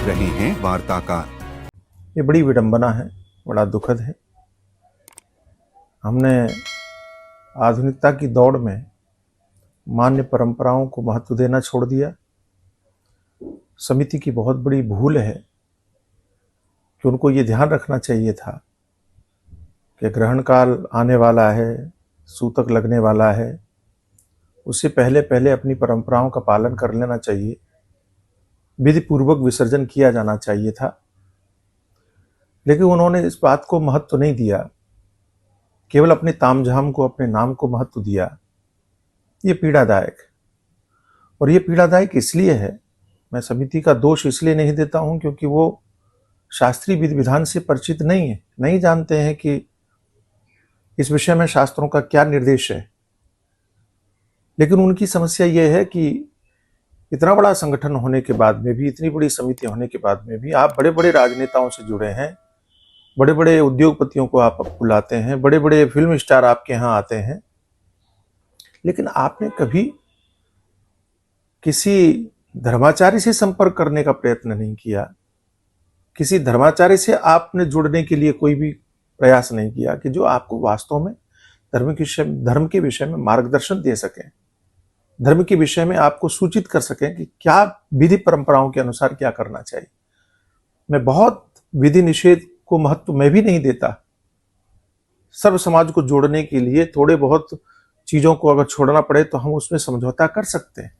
देख रहे हैं वार्ताकार। ये बड़ी विडंबना है, बड़ा दुखद है। हमने आधुनिकता की दौड़ में मान्य परंपराओं को महत्व देना छोड़ दिया। समिति की बहुत बड़ी भूल है कि उनको ये ध्यान रखना चाहिए था कि ग्रहण काल आने वाला है, सूतक लगने वाला है, उससे पहले पहले अपनी परंपराओं का पालन कर लेना चाहिए, विधि पूर्वक विसर्जन किया जाना चाहिए था। लेकिन उन्होंने इस बात को महत्व नहीं दिया, केवल अपने तामझाम को, अपने नाम को महत्व दिया। ये पीड़ादायक, और ये पीड़ादायक इसलिए है, मैं समिति का दोष इसलिए नहीं देता हूं क्योंकि वो शास्त्रीय विधि विधान से परिचित नहीं है, नहीं जानते हैं कि इस विषय में शास्त्रों का क्या निर्देश है। लेकिन उनकी समस्या ये है कि इतना बड़ा संगठन होने के बाद में भी, इतनी बड़ी समिति होने के बाद में भी, आप बड़े बड़े राजनेताओं से जुड़े हैं, बड़े बड़े उद्योगपतियों को आप बुलाते हैं, बड़े बड़े फिल्म स्टार आपके यहाँ आते हैं, लेकिन आपने कभी किसी धर्माचार्य से संपर्क करने का प्रयत्न नहीं किया। किसी धर्माचार्य से आपने जुड़ने के लिए कोई भी प्रयास नहीं किया कि जो आपको वास्तव में धर्म के विषय में मार्गदर्शन दे सकें, धर्म के विषय में आपको सूचित कर सकें कि क्या विधि परंपराओं के अनुसार क्या करना चाहिए। मैं बहुत विधि निषेध को महत्व मैं भी नहीं देता। सर्व समाज को जोड़ने के लिए थोड़े बहुत चीजों को अगर छोड़ना पड़े तो हम उसमें समझौता कर सकते हैं,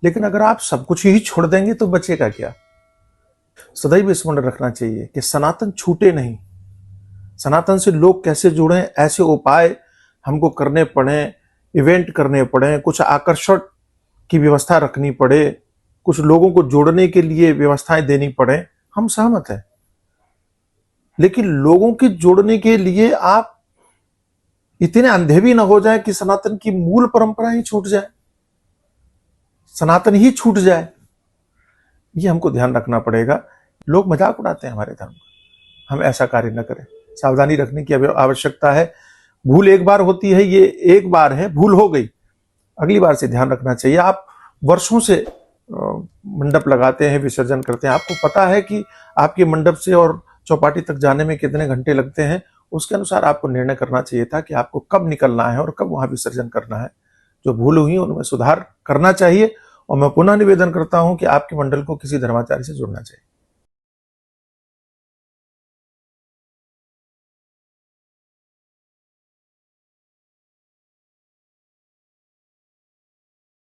लेकिन अगर आप सब कुछ ही छोड़ देंगे तो बचेगा क्या। सदैव स्मरण रखना चाहिए कि सनातन छूटे नहीं। सनातन से लोग कैसे जुड़े, ऐसे उपाय हमको करने पड़े, इवेंट करने पड़े, कुछ आकर्षण की व्यवस्था रखनी पड़े, कुछ लोगों को जोड़ने के लिए व्यवस्थाएं देनी पड़े, हम सहमत हैं। लेकिन लोगों के जोड़ने के लिए आप इतने अंधे भी ना हो जाए कि सनातन की मूल परंपरा ही छूट जाए, सनातन ही छूट जाए। ये हमको ध्यान रखना पड़ेगा। लोग मजाक उड़ाते हैं हमारे धर्म का, हम ऐसा कार्य न करें। सावधानी रखने की आवश्यकता है। भूल एक बार होती है, ये एक बार है, भूल हो गई, अगली बार से ध्यान रखना चाहिए। आप वर्षों से मंडप लगाते हैं, विसर्जन करते हैं, आपको पता है कि आपके मंडप से और चौपाटी तक जाने में कितने घंटे लगते हैं। उसके अनुसार आपको निर्णय करना चाहिए था कि आपको कब निकलना है और कब वहां विसर्जन करना है। जो भूल हुई उनमें सुधार करना चाहिए, और मैं पुनः निवेदन करता हूं कि आपके मंडल को किसी धर्माचार्य से जुड़ना चाहिए।